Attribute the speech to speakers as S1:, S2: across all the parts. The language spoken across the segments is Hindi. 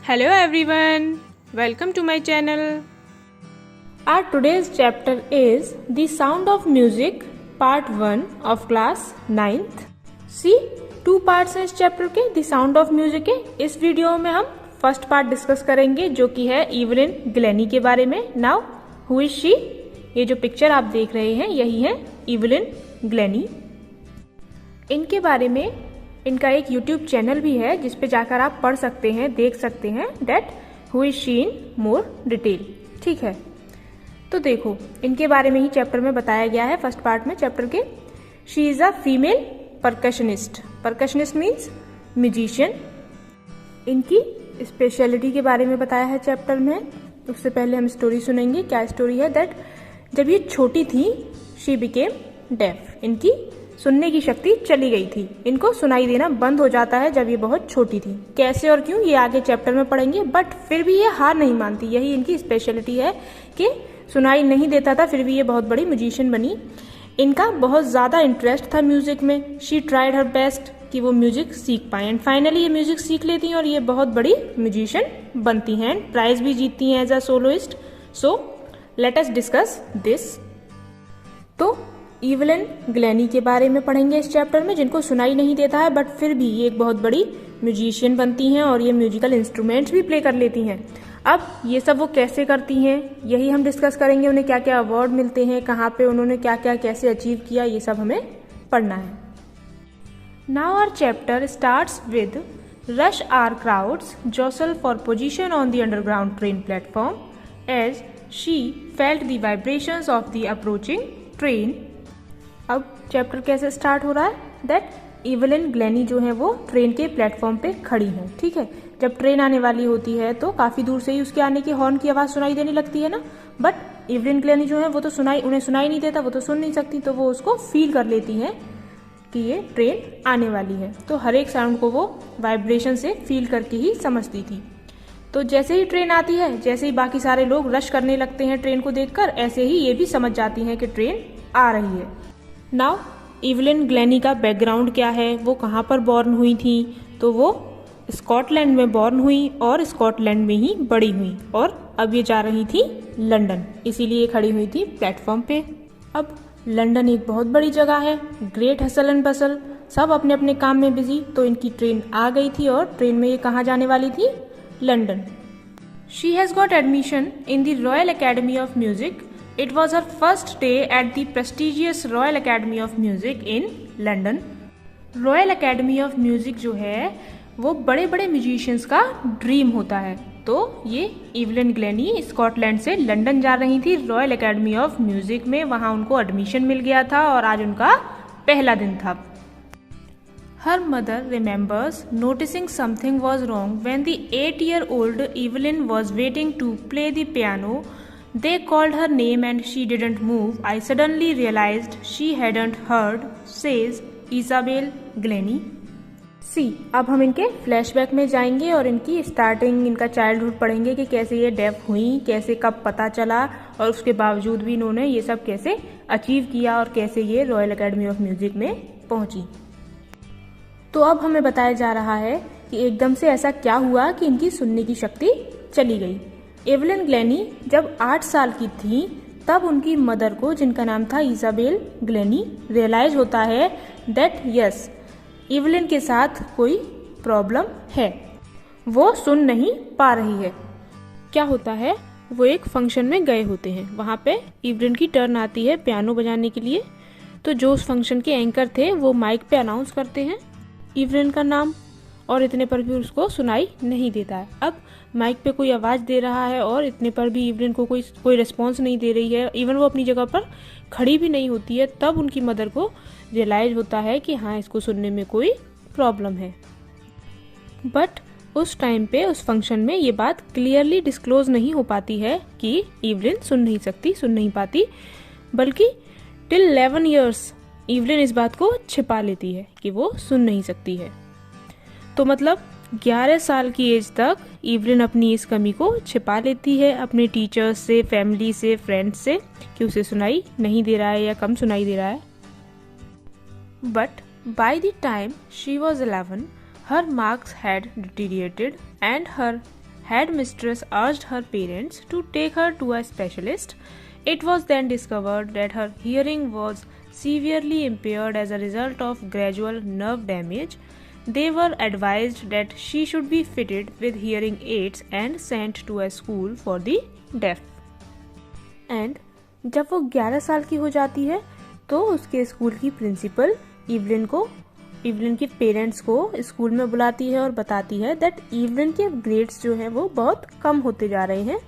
S1: Hello everyone, welcome to my channel. Our today's chapter is The Sound of Music Part 1 of class 9th. See, 2 parts हैं इस चैप्टर के The Sound of Music के। इस वीडियो में हम फर्स्ट पार्ट डिस्कस करेंगे जो कि है इवलिन ग्लेनी के बारे में। Now who is she? ये जो पिक्चर आप देख रहे हैं यही है इवलिन ग्लेनी। इनके बारे में इनका एक YouTube चैनल भी है जिस पे जाकर आप पढ़ सकते हैं, देख सकते हैं that who is she in more detail. ठीक है, तो देखो इनके बारे में ही चैप्टर में बताया गया है फर्स्ट पार्ट में चैप्टर के। She is a female percussionist. Percussionist means musician. इनकी स्पेशलिटी के बारे में बताया है चैप्टर में। उससे पहले हम स्टोरी सुनेंगे। क्या स्टोरी है? दैट जब ये छोटी थी शी बिकेम डेफ। इनकी सुनने की शक्ति चली गई थी। इनको सुनाई देना बंद हो जाता है जब ये बहुत छोटी थी। कैसे और क्यों ये आगे चैप्टर में पढ़ेंगे, बट फिर भी ये हार नहीं मानती। यही इनकी स्पेशलिटी है कि सुनाई नहीं देता था फिर भी ये बहुत बड़ी म्यूजिशियन बनी। इनका बहुत ज़्यादा इंटरेस्ट था म्यूजिक में। शी ट्राइड हर बेस्ट कि वो म्यूजिक सीख पाए एंड फाइनली ये म्यूजिक सीख लेती हैं और ये बहुत बड़ी म्यूजिशियन बनती हैं एंड प्राइज भी जीतती हैं as a soloist. So let us discuss this. तो इवलिन ग्लेनी के बारे में पढ़ेंगे इस चैप्टर में, जिनको सुनाई नहीं देता है बट फिर भी ये एक बहुत बड़ी म्यूजिशियन बनती हैं और ये म्यूजिकल इंस्ट्रूमेंट्स भी प्ले कर लेती हैं। अब ये सब वो कैसे करती हैं यही हम डिस्कस करेंगे। उन्हें क्या क्या अवार्ड मिलते हैं, कहाँ पे उन्होंने क्या क्या कैसे अचीव किया, ये सब हमें पढ़ना है। Now our chapter starts with rush hour crowds jostle for position on the underground train platform as she felt the vibrations of the approaching train. अब चैप्टर कैसे स्टार्ट हो रहा है? दैट इवलिन ग्लेनी जो है वो ट्रेन के प्लेटफॉर्म पे खड़ी है। ठीक है, जब ट्रेन आने वाली होती है तो काफी दूर से ही उसके आने की हॉर्न की आवाज सुनाई देने लगती है ना। बट इवलिन ग्लेनी जो है वो तो उन्हें सुनाई नहीं देता, वो तो सुन नहीं सकती, तो वो उसको फील कर लेती है कि ये ट्रेन आने वाली है। तो हर एक साउंड को वो वाइब्रेशन से फील करके ही समझती थी। तो जैसे ही ट्रेन आती है, जैसे ही बाकी सारे लोग रश करने लगते हैं ट्रेन को देखकर, ऐसे ही ये भी समझ जाती हैं कि ट्रेन आ रही है। नाउ इवलिन ग्लेनी का बैकग्राउंड क्या है, वो कहाँ पर बॉर्न हुई थी? तो वो स्कॉटलैंड में बॉर्न हुई और स्कॉटलैंड में ही बड़ी हुई और अब ये जा रही थी लंदन, इसीलिए खड़ी हुई थी प्लेटफॉर्म पे। अब लंदन एक बहुत बड़ी जगह है, ग्रेट हसल एंड बसल, सब अपने अपने काम में बिजी। तो इनकी ट्रेन आ गई थी और ट्रेन में ये कहाँ जाने वाली थी? London. She has got admission in the royal academy of music. It was her first day at the prestigious Royal Academy of Music in London. Royal Academy of Music जो है वो बड़े बड़े म्यूजिशियंस का ड्रीम होता है। तो ये इवलिन ग्लेनी स्कॉटलैंड से लंदन जा रही थी रॉयल एकेडमी ऑफ म्यूजिक में। वहाँ उनको एडमिशन मिल गया था और आज उनका पहला दिन था। Her mother remembers noticing something was wrong when the 8-year-old Evelyn was waiting to play the piano. They called her name and she didn't move. I suddenly realized she hadn't heard, says Isabel Glennie. See, अब हम इनके फ्लैशबैक में जाएंगे और इनकी स्टार्टिंग, इनका चाइल्डहुड पढ़ेंगे कि कैसे ये डेफ हुई, कैसे कब पता चला और उसके बावजूद भी इन्होंने ये सब कैसे अचीव किया और कैसे ये रॉयल एकेडमी ऑफ म्यूजिक में पहुंची। तो अब हमें बताया जा रहा है कि एकदम से ऐसा क्या हुआ कि इनकी सुनने की शक्ति चली गई। एवलिन ग्लेनी जब 8 साल की थी तब उनकी मदर को, जिनका नाम था इजाबेल ग्लेनी, रियलाइज होता है दैट यस एवलिन के साथ कोई प्रॉब्लम है, वो सुन नहीं पा रही है। क्या होता है, वो एक फंक्शन में गए होते हैं, वहाँ पे एवलिन की टर्न आती है पियानो बजाने के लिए। तो जो उस फंक्शन के एंकर थे वो माइक पे अनाउंस करते हैं एवलिन का नाम और इतने पर भी उसको सुनाई नहीं देता है। अब माइक पे कोई आवाज दे रहा है और इतने पर भी इवलिन को कोई रिस्पॉन्स नहीं दे रही है, इवन वो अपनी जगह पर खड़ी भी नहीं होती है। तब उनकी मदर को रियलाइज होता है कि हाँ इसको सुनने में कोई प्रॉब्लम है। बट उस टाइम पे उस फंक्शन में ये बात क्लियरली डिस्क्लोज नहीं हो पाती है कि इवलिन सुन नहीं पाती, बल्कि टिल 11 ईयर्स इवलिन इस बात को छिपा लेती है कि वो सुन नहीं सकती है। तो मतलब 11 साल की एज तक इवलिन अपनी इस कमी को छिपा लेती है अपने टीचर्स से, फैमिली से, फ्रेंड्स से कि उसे सुनाई नहीं दे रहा है या कम सुनाई दे रहा है। But by the time she was 11 her marks had deteriorated and her headmistress urged her parents to take her to a specialist. It was then discovered that her hearing was severely impaired as a result of gradual nerve damage. They were advised that she should be fitted with hearing aids and sent to a school for the deaf. And जब वो 11 साल की हो जाती है तो उसके स्कूल की प्रिंसिपल इवलिन के पेरेंट्स को स्कूल में बुलाती है और बताती है दैट इवलिन के ग्रेड्स जो है वो बहुत कम होते जा रहे हैं।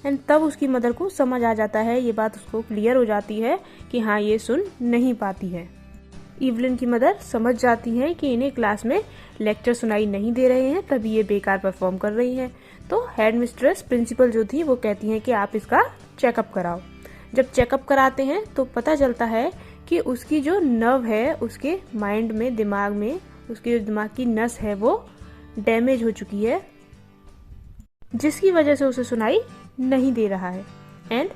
S1: एंड तब उसकी मदर को समझ आ जाता है, ये बात उसको क्लियर हो जाती है कि हाँ ये सुन नहीं पाती है। इवलिन की मदर समझ जाती है कि इन्हें क्लास में लेक्चर सुनाई नहीं दे रहे हैं, तभी ये बेकार परफॉर्म कर रही हैं। तो हेड मिस्ट्रेस प्रिंसिपल जो थी वो कहती हैं कि आप इसका चेकअप कराओ। जब चेकअप कराते हैं तो पता चलता है कि उसकी जो नर्व है उसके माइंड में, दिमाग में, उसकी जो दिमाग की नस है वो डैमेज हो चुकी है, जिसकी वजह से उसे सुनाई नहीं दे रहा है। And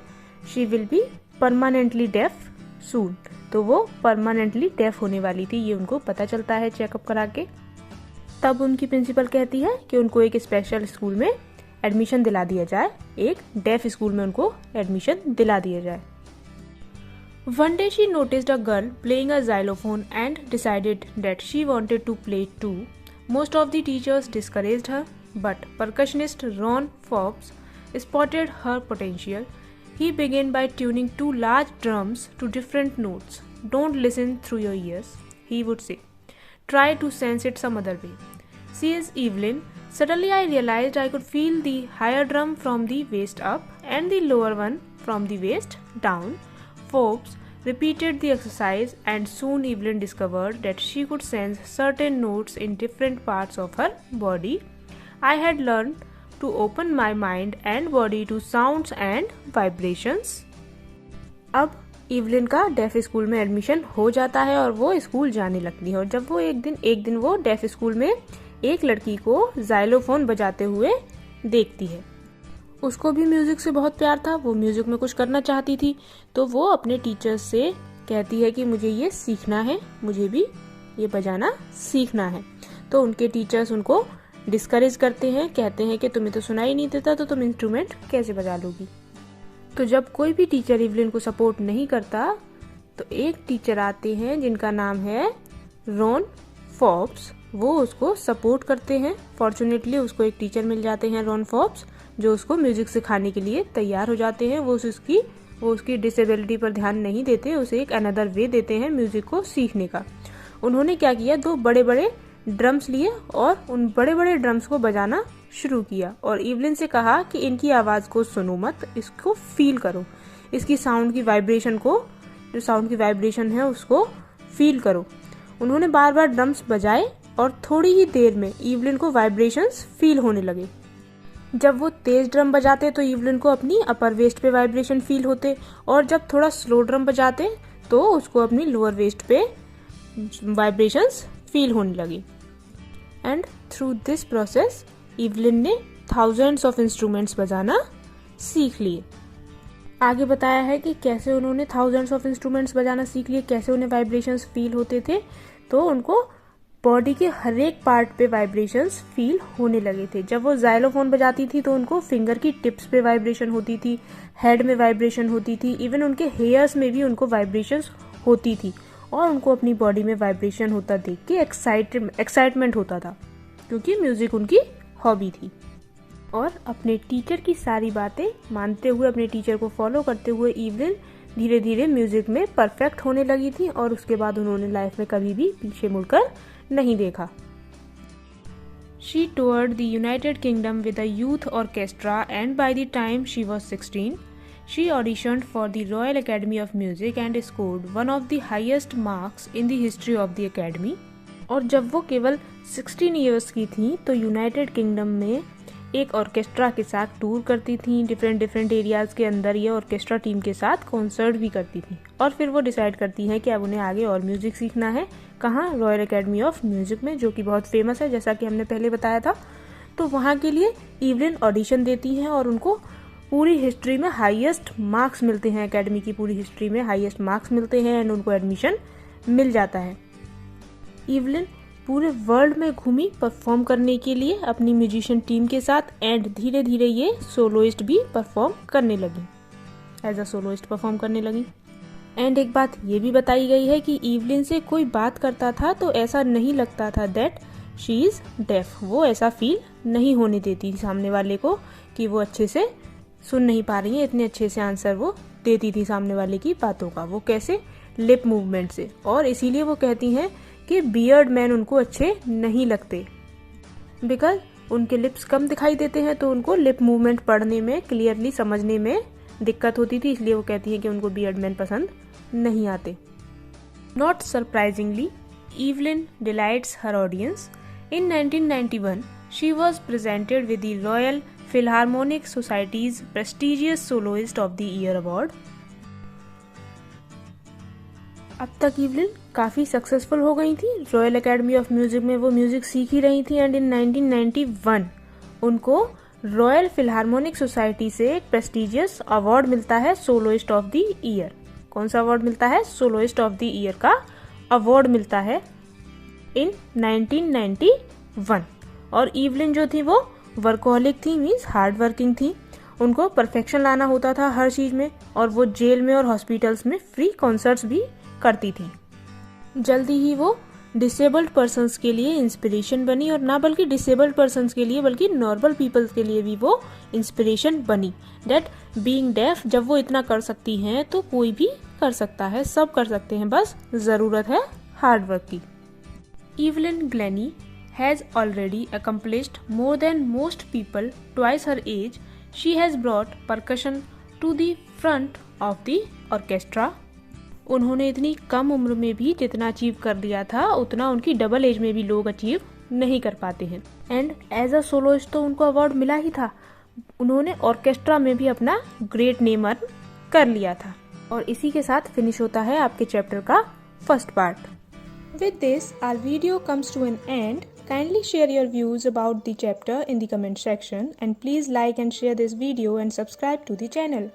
S1: she will be permanently deaf soon. तो वो परमानेंटली डेफ होने वाली थी, ये उनको पता चलता है चेकअप करा के। तब उनकी प्रिंसिपल कहती है कि उनको एक स्पेशल स्कूल में एडमिशन दिला दिया जाए, एक डेफ स्कूल में उनको एडमिशन दिला दिया जाए। One day she noticed a girl playing a xylophone and decided that she wanted to play too. Most of the teachers discouraged her, but percussionist Ron Forbes spotted her potential. He began by tuning two large drums to different notes. Don't listen through your ears, he would say. Try to sense it some other way. Says Evelyn. Suddenly I realized I could feel the higher drum from the waist up and the lower one from the waist down. Forbes repeated the exercise and soon Evelyn discovered that she could sense certain notes in different parts of her body. I had learned to open my mind and body to sounds and vibrations. अब इवलिन का डेफ स्कूल में एडमिशन हो जाता है और वो स्कूल जाने लगती है। और जब वो एक दिन वो डेफ स्कूल में एक लड़की को जाइलोफोन बजाते हुए देखती है। उसको भी म्यूजिक से बहुत प्यार था, वो म्यूजिक में कुछ करना चाहती थी। तो वो अपने टीचर्स से कहती है कि मुझे ये सीखना है, मुझे भी ये बजाना सीखना है। तो उनके टीचर्स उनको डिस्करेज करते हैं, कहते हैं कि तुम्हें तो सुनाई नहीं देता तो तुम इंस्ट्रूमेंट कैसे बजा लोगी। तो जब कोई भी टीचर इवलिन को सपोर्ट नहीं करता तो एक टीचर आते हैं जिनका नाम है रॉन फॉर्ब्स, वो उसको सपोर्ट करते हैं। फॉर्चुनेटली उसको एक टीचर मिल जाते हैं रॉन फॉर्ब्स, जो उसको म्यूजिक सिखाने के लिए तैयार हो जाते हैं। वो उसकी डिसेबिलिटी पर ध्यान नहीं देते, उसे एक अनदर वे देते हैं म्यूजिक को सीखने का। उन्होंने क्या किया, दो बड़े बड़े ड्रम्स लिए और उन बड़े बड़े ड्रम्स को बजाना शुरू किया और इवलिन से कहा कि इनकी आवाज को सुनो मत, इसको फील करो, इसकी साउंड की वाइब्रेशन को, जो साउंड की वाइब्रेशन है उसको फील करो। उन्होंने बार बार ड्रम्स बजाए और थोड़ी ही देर में इवलिन को वाइब्रेशंस फील होने लगे। जब वो तेज ड्रम बजाते तो इवलिन को अपनी अपर वेस्ट पे वाइब्रेशन फील होते और जब थोड़ा स्लो ड्रम बजाते तो उसको अपनी लोअर वेस्ट पे वाइब्रेशंस फील होने लगी। And through this process Evelyn ने थाउजेंड्स ऑफ इंस्ट्रूमेंट्स बजाना सीख लिए। आगे बताया है कि कैसे उन्होंने थाउजेंड्स ऑफ इंस्ट्रूमेंट्स बजाना सीख लिए, कैसे उन्हें वाइब्रेशंस फील होते थे। तो उनको बॉडी के हर एक पार्ट पे वाइब्रेशंस फील होने लगे थे। जब वो जाइलोफोन बजाती थी तो उनको फिंगर की टिप्स पे वाइब्रेशन होती थी, हेड में वाइब्रेशन होती थी, इवन उनके हेयर्स में भी उनको वाइब्रेशंस होती थी और उनको अपनी बॉडी में वाइब्रेशन होता देख के एक्साइटमेंट होता था, क्योंकि म्यूजिक उनकी हॉबी थी। और अपने टीचर की सारी बातें मानते हुए, अपने टीचर को फॉलो करते हुए इवलिन धीरे धीरे म्यूजिक में परफेक्ट होने लगी थी और उसके बाद उन्होंने लाइफ में कभी भी पीछे मुड़कर नहीं देखा। She toured the United Kingdom with a youth orchestra and by the time she was 16, she auditioned for the Royal Academy of Music and scored one of the highest marks in the history of the Academy. और जब वो केवल 16 इयर्स की थी तो यूनाइटेड किंगडम में एक ऑर्केस्ट्रा के साथ टूर करती थी। डिफरेंट एरियाज के अंदर ये ऑर्केस्ट्रा टीम के साथ कॉन्सर्ट भी करती थी और फिर वो डिसाइड करती हैं कि अब उन्हें आगे और म्यूजिक सीखना है। कहाँ? रॉयल एकेडमी ऑफ म्यूजिक में, जो कि बहुत फेमस है जैसा कि हमने पहले बताया था। तो वहाँ के लिए इवलिन ऑडिशन देती हैं और उनको पूरी हिस्ट्री में हाईएस्ट मार्क्स मिलते हैं, एकेडमी की पूरी हिस्ट्री में हाईएस्ट मार्क्स मिलते हैं एंड उनको एडमिशन मिल जाता है। इवलिन पूरे वर्ल्ड में घूमी परफॉर्म करने के लिए अपनी म्यूजिशियन टीम के साथ एंड धीरे धीरे ये सोलोइस्ट भी परफॉर्म करने लगी, एज अ सोलोइस्ट परफॉर्म करने लगी। एंड एक बात ये भी बताई गई है कि इवलिन से कोई बात करता था तो ऐसा नहीं लगता था दैट शी इज डेफ, वो ऐसा फील नहीं होने देती थी सामने वाले को कि वो अच्छे से सुन नहीं पा रही है, इतने अच्छे से आंसर वो देती थी सामने वाले की बातों का। वो कैसे? लिप मूवमेंट से। और इसीलिए वो कहती हैं कि बियर्ड मैन उनको अच्छे नहीं लगते, बिकॉज उनके लिप्स कम दिखाई देते हैं तो उनको लिप मूवमेंट पढ़ने में, क्लियरली समझने में दिक्कत होती थी, इसलिए वो कहती हैं कि उनको बियर्ड मैन पसंद नहीं आते। Not surprisingly, Evelyn delights her audience. In 1991, she was presented with the Royal Philharmonic Society's prestigious Soloist of the Year award. अब तक इवलिन काफ़ी सक्सेसफुल हो गई थी, रॉयल एकेडमी ऑफ म्यूजिक में वो म्यूजिक सीख ही रही थी एंड इन 1991 उनको रॉयल फिलहार्मोनिक सोसाइटी से एक प्रेस्टिजियस अवार्ड मिलता है सोलोइस्ट ऑफ द ईयर। कौन सा अवार्ड मिलता है? सोलोइस्ट ऑफ द ईयर का अवार्ड मिलता है इन 1991। और इवलिन जो थी वो वर्कोहलिक थी, मीन्स हार्ड वर्किंग थी, उनको परफेक्शन लाना होता था हर चीज़ में, और वो जेल में और हॉस्पिटल्स में फ्री कॉन्सर्ट्स भी करती थी। जल्दी ही वो डिसेबल्ड पर्सन्स के लिए इंस्पिरेशन बनी, और ना बल्कि डिसेबल्ड पर्सन्स के लिए बल्कि नॉर्मल पीपल्स के लिए भी वो इंस्पिरेशन बनी। डेट बीइंग डेफ, जब वो इतना कर सकती हैं तो कोई भी कर सकता है, सब कर सकते हैं, बस ज़रूरत है हार्ड वर्क की। Evelyn Glennie has already accomplished more than most people twice her age. She has brought percussion to the front of the orchestra. उन्होंने इतनी कम उम्र में भी जितना अचीव कर लिया था उतना उनकी डबल एज में भी लोग अचीव नहीं कर पाते हैं। एंड एज अ सोलोइस्ट तो उनको अवार्ड मिला ही था, उन्होंने ऑर्केस्ट्रा में भी अपना ग्रेट नेम अर्न कर लिया था। और इसी के साथ फिनिश होता है आपके चैप्टर का first part. With this, our video comes to an end. Kindly share your views about the chapter in the comment section, and please like and share this video and subscribe to the channel.